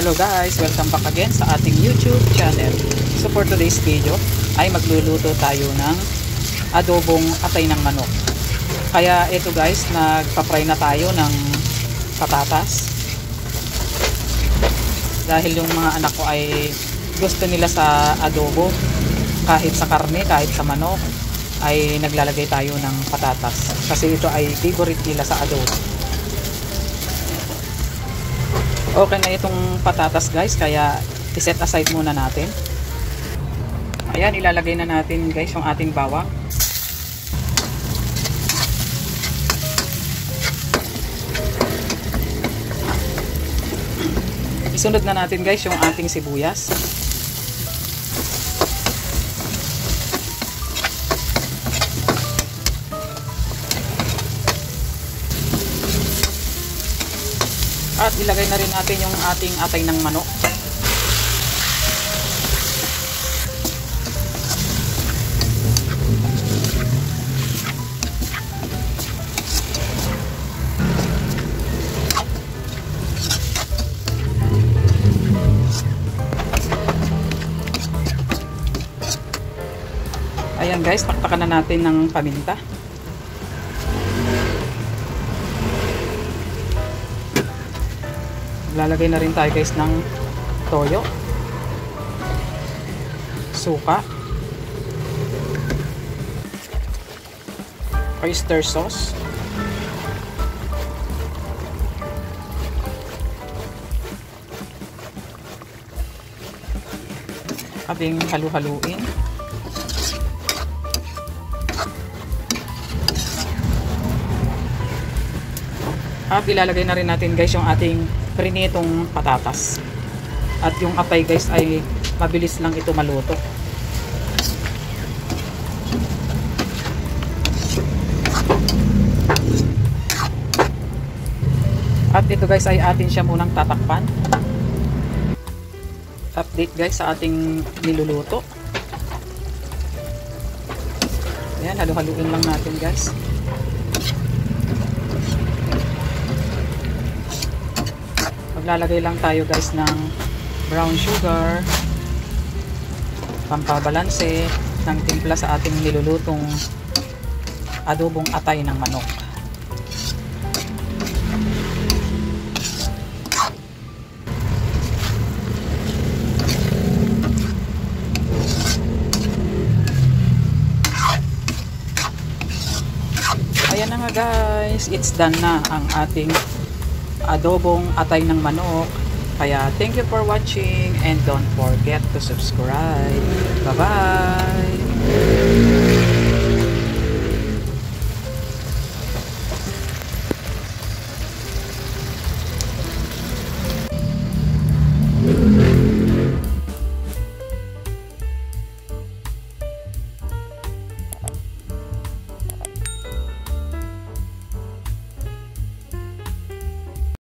Hello guys! Welcome back again sa ating YouTube channel. So for today's video ay magluluto tayo ng adobong atay ng manok. Kaya ito guys, nagpa-fry na tayo ng patatas. Dahil yung mga anak ko ay gusto nila sa adobo, kahit sa karne, kahit sa manok, ay naglalagay tayo ng patatas. Kasi ito ay favorite nila sa adobo. Okay na itong patatas guys, kaya iset aside muna natin. Ayan, ilalagay na natin guys yung ating bawang. Isunod na natin guys yung ating sibuyas. At ilagay na rin natin yung ating atay ng manok. Ayan guys, taktakan na natin ng paminta. Lalagay na rin tayo guys ng toyo, suka, oyster sauce, ating halu-haluin. At ilalagay na rin natin guys yung ating prinitong patatas. At yung atay guys ay mabilis lang ito maluto. At ito guys ay atin siya munang tatakpan. Update guys sa ating niluluto. Ayan, halu-haluin lang natin guys. Maglalagay lang tayo guys ng brown sugar, pampabalanse ng timpla sa ating nilulutong adobong atay ng manok. Ayan na nga guys, it's done na ang ating adobong atay ng manok. Kaya thank you for watching and don't forget to subscribe. Bye bye.